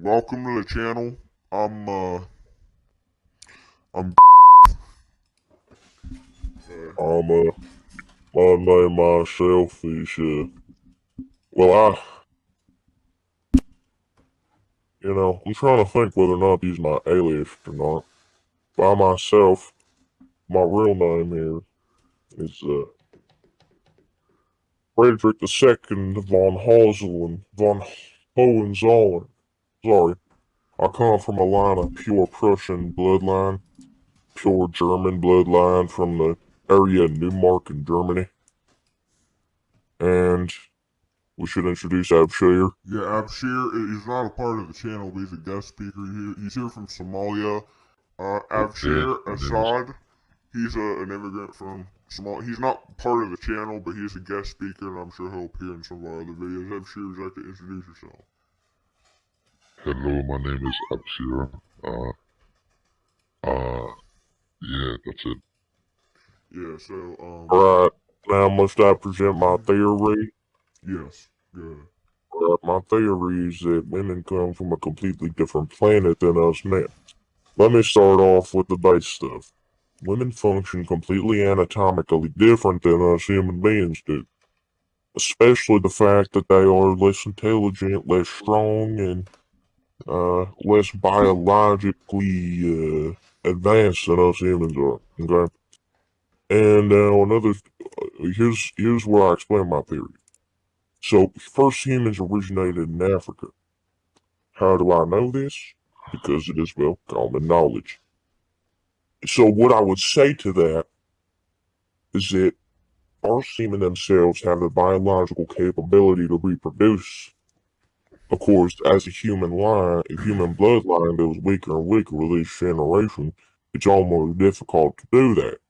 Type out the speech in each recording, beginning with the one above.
Welcome to the channel. I'm I'm my name myself is well I'm trying to think whether or not these my alias or not. By myself, my real name here is Fredrick II von Hohenzollern. Sorry, I come from a line of pure Prussian bloodline, pure German bloodline from the area of Neumark in Germany, and we should introduce Abshir. yeah, Abshir is not a part of the channel, but he's a guest speaker here. He's here from Somalia. Okay, Abshir Assad. He's an immigrant from Somalia. He's not part of the channel, but he's a guest speaker, and I'm sure he'll appear in some of our other videos. Abshir, would you like to introduce yourself? Hello, my name is Abshir. Uh, yeah, that's it. Yeah. So Right, now must I present my theory? yes. Good. Right, my theory is that women come from a completely different planet than us men. Let me start off with the base stuff. Women function completely anatomically different than us human beings do. Especially the fact that they are less intelligent, less strong, and less biologically advanced than us humans are. Okay, and here's where I explain my theory. So first humans originated in Africa. How do I know this? Because it is well common knowledge. So what I would say to that is that our semen themselves have the biological capability to reproduce. Of course, as a human bloodline that was weaker and weaker with each generation, it's almost difficult to do that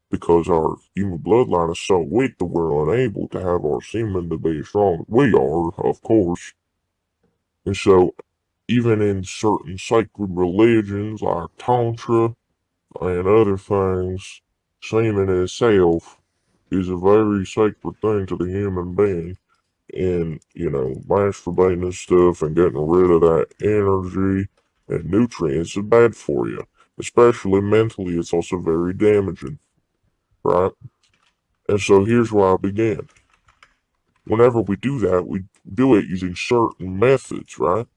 because our human bloodline is so weak that we're unable to have our semen to be as strong as we are, of course. And so, even in certain sacred religions like Tantra and other things, semen itself is a very sacred thing to the human being. And, masturbating and stuff and getting rid of that energy and nutrients is bad for you. Especially mentally, it's also very damaging, right? And so here's where I began. Whenever we do that, we do it using certain methods, right?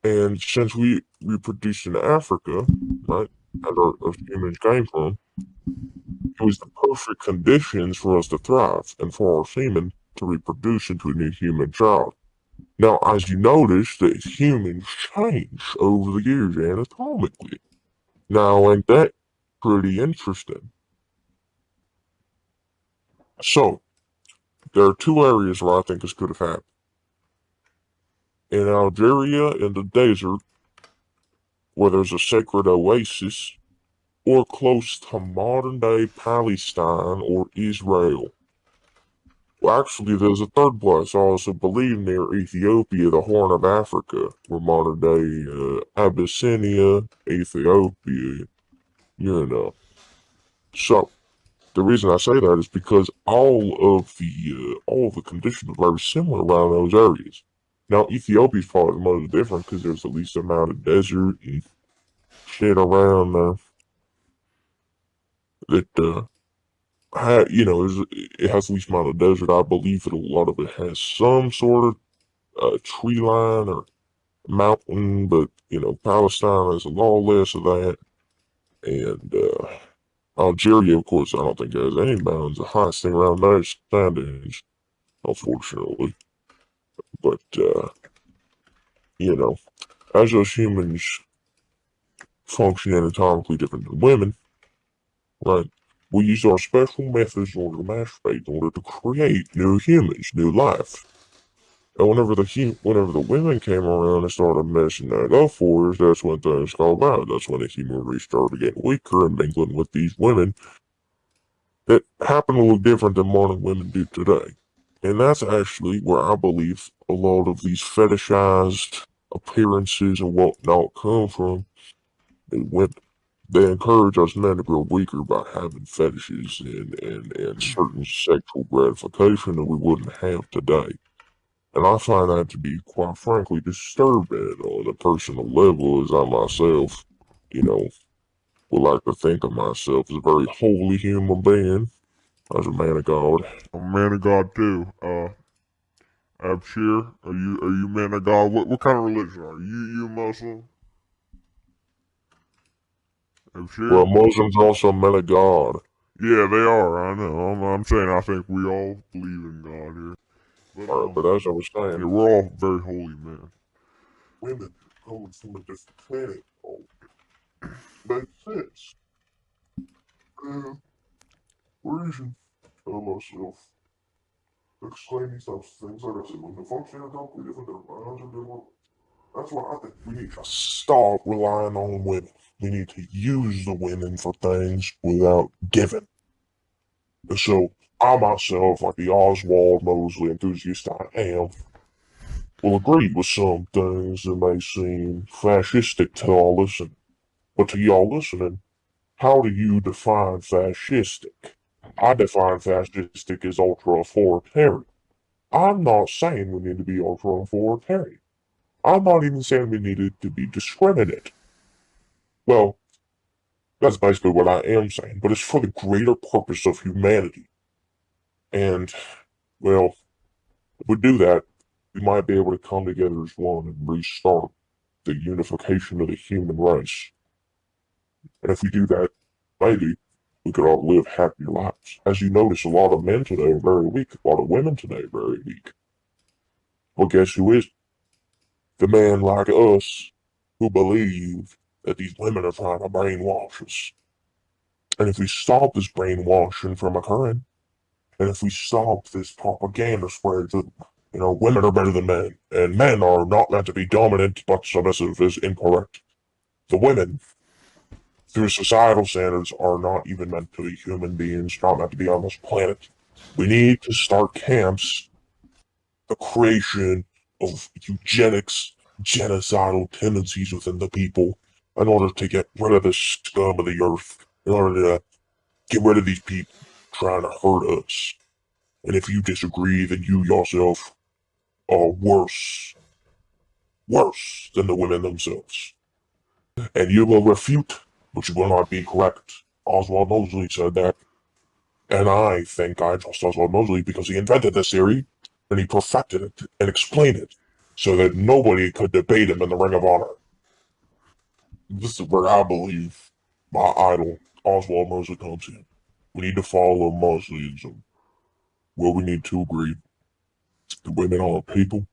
And since we reproduced in Africa, right, and our humans came from, it was the perfect conditions for us to thrive and for our semen to reproduce into a new human child. Now, as you notice, that humans change over the years anatomically. Now, ain't that pretty interesting? So, there are two areas where I think this could have happened. In Algeria, in the desert, where there's a sacred oasis, or close to modern-day Palestine or Israel. Well, actually, there's a third place I also believe near Ethiopia, the Horn of Africa, where modern-day Abyssinia, Ethiopia, you know. So, the reason I say that is because all of the conditions are very similar around those areas. Now, Ethiopia is probably the most different because there's the least amount of desert and shit around that it has the least amount of desert. I believe that a lot of it has some sort of tree line or mountain, but Palestine has a lot less of that, and Algeria, of course, I don't think has any mountains. The highest thing around there is sand dunes, unfortunately. But you know, as us humans function anatomically different than women, right? We use our special methods in order to masturbate in order to create new humans, new life. And whenever the women came around and started messing that up for us, that's when things got bad. That's when the human race started getting weaker and mingling with these women that happen to look different than modern women do today. And that's actually where I believe a lot of these fetishized appearances and whatnot come from. When they encourage us men to grow weaker by having fetishes and certain sexual gratification that we wouldn't have today. And I find that to be, quite frankly, disturbing on a personal level, as I myself, you know, would like to think of myself as a very holy human being, as a man of God. I'm a man of God too. Abshir, are you man of God? What kind of religion are you? You Muslim? Well, Abshir? Muslims are also men of God. Yeah, they are. I know. I'm saying I think we all believe in God here. But Alright, but as I was yeah, saying, we're all very holy men. women coming from a different planet, oh, makes sense. And reason tell myself, explain these types of things, like I said, when the function are completely different, their minds are different. That's why I think we need to stop relying on women. We need to use the women for things without giving. So I myself, like the Oswald Mosley enthusiast I am, will agree with some things that may seem fascistic to all listening. But to y'all listening, how do you define fascistic? I define fascistic as ultra authoritarian. I'm not saying we need to be ultra authoritarian. I'm not even saying we needed to be discriminate. Well, that's basically what I am saying, but it's for the greater purpose of humanity. And, well, if we do that, we might be able to come together as one and restart the unification of the human race. And if we do that, maybe we could all live happier lives. As you notice, a lot of men today are very weak. A lot of women today are very weak. Well, guess who is? The man like us who believe that these women are trying to brainwash us. And if we stop this brainwashing from occurring, and if we stop this propaganda spread that, women are better than men, and men are not meant to be dominant but submissive is incorrect. The women, through societal standards, are not even meant to be human beings, not meant to be on this planet. We need to start camps, the creation of eugenics, genocidal tendencies within the people, in order to get rid of the scum of the earth, in order to get rid of these people trying to hurt us. And if you disagree, then you yourself are worse than the women themselves. And you will refute, but you will not be correct. Oswald Mosley said that. And I think I trust Oswald Mosley because he invented this theory, and he perfected it and explained it, so that nobody could debate him in the Ring of Honor. This is where I believe my idol, Oswald Mosley, comes in. We need to follow Mosleyism, where we need to agree that women are people,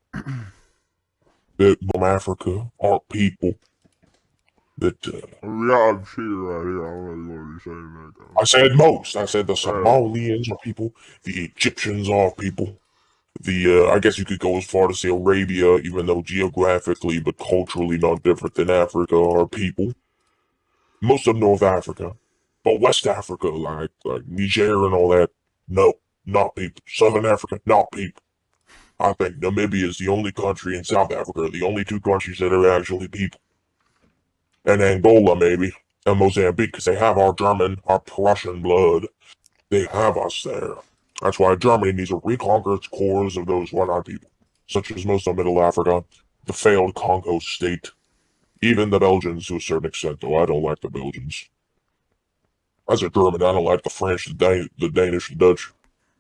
that from Africa are people, that We got a cheater right here. I don't know what you're saying that I said most. I said the guy. Somalians are people, the Egyptians are people, I guess you could go as far to say Arabia, even though geographically but culturally not different than Africa, are people. Most of North Africa, but West Africa, like Niger and all that, no, not people. Southern Africa, not people. I think Namibia is the only country in South Africa, the only two countries that are actually people. And Angola, maybe, and Mozambique, because they have our German, our Prussian blood. They have us there. That's why Germany needs to reconquer its cores of those one-eyed people, such as most of Middle Africa, the failed Congo state, even the Belgians to a certain extent, though I don't like the Belgians. As a German, I don't like the French, the Danish, the Dutch,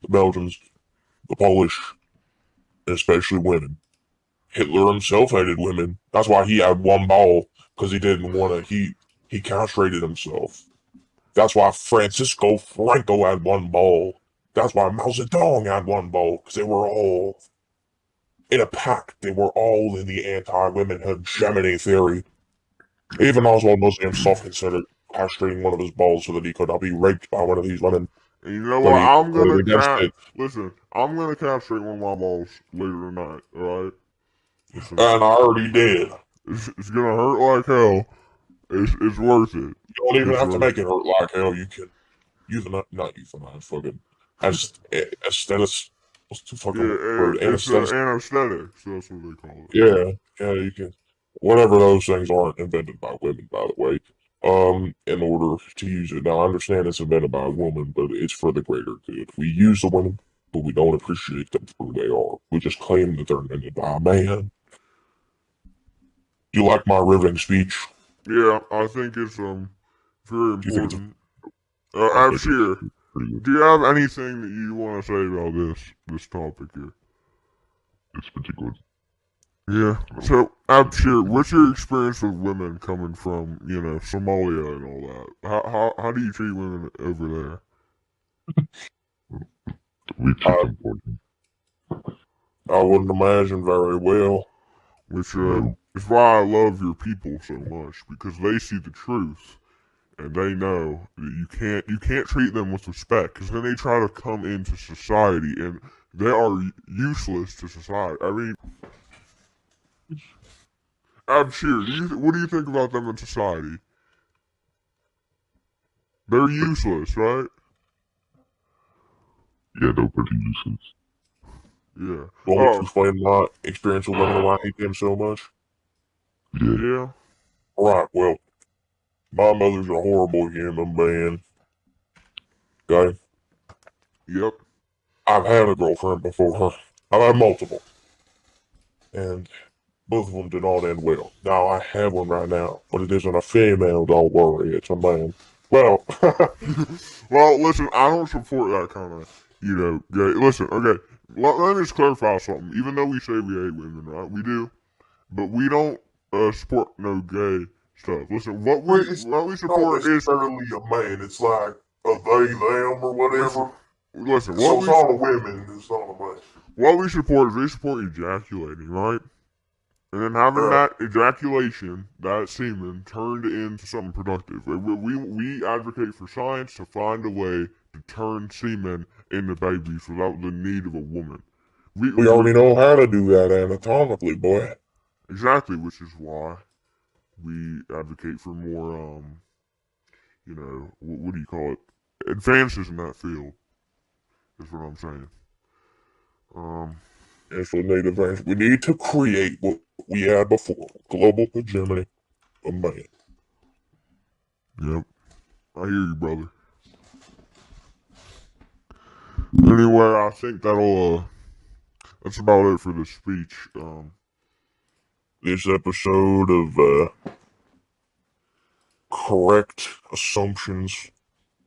the Belgians, the Polish, and especially women. Hitler himself hated women. That's why he had one ball, because he didn't want to, he castrated himself. That's why Francisco Franco had one ball. That's why Mao Zedong had one ball, because they were all in a pact. They were all in the anti-women hegemony theory. Even Oswald Mosley himself considered castrating one of his balls so that he could not be raped by one of these women. And you know But what? he voted against it. Listen, I'm gonna castrate one of my balls later tonight. All right. Listen, And I already did. it's gonna hurt like hell. It's worth it. You don't even It's have to worth make it. it hurt like hell. You can not euthanize, fucking aesthetics. What's the fucking Yeah, word? it's Anesthetic. anesthetic. So that's what they call it. Yeah, you can. Whatever those things aren't invented by women, by the way. In order to use it. Now, I understand it's invented by a woman, but it's for the greater good. We use the women, but we don't appreciate them for who they are. We just claim that they're invented by a man. Do you like my riveting speech? Yeah, I think it's very Do you think it's important. I think Abshir, it's pretty good. do you have anything that you want to say about this topic here? It's pretty good. Yeah. So, Abshir, what's your experience with women coming from, Somalia and all that? How do you treat women over there? We treat them poorly. I wouldn't imagine very well. Which No. is why I love your people so much, because they see the truth and they know that you can't treat them with respect, because then they try to come into society and they are useless to society. I mean, Abshir, what do you think about them in society? They're useless, right? Yeah, they're pretty useless. Yeah. Want me to explain my experience with women and why I hate them so much? Yeah. Alright, well, my mother's a horrible human being. Okay? Yep. I've had a girlfriend before her. I've had multiple. And both of them did not end well. Now, I have one right now, but it isn't a female, don't worry, it's a man. Well, Well, listen, I don't support that kind of, gay. Listen, okay, let me just clarify something. Even though we say we hate women, right? We do, but we don't support no gay stuff. Listen, what we it's support is necessarily a man, it's like a they, them, or whatever. listen. So it's not a women, it's not a man. What we support is we support ejaculating, right? And then having that ejaculation, that semen, turned into something productive. We advocate for science to find a way to turn semen into babies without the need of a woman. We already know how to do that anatomically, boy. Exactly, which is why we advocate for more, what do you call it? Advances in that field, is what I'm saying. Yes, we need advances. We need to create what we had before. Global hegemony of man. Yep. I hear you, brother. Anyway, I think that's about it for this speech. This episode of correct assumptions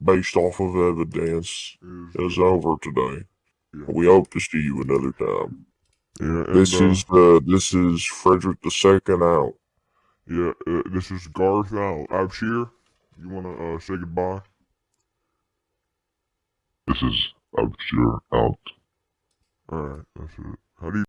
based off of evidence is over today. Yeah. We hope to see you another time. Yeah, and, This is Fredrick II out. yeah, this is Garth out. Abshir, you wanna say goodbye? This is Abshir out. Alright, that's it. How do you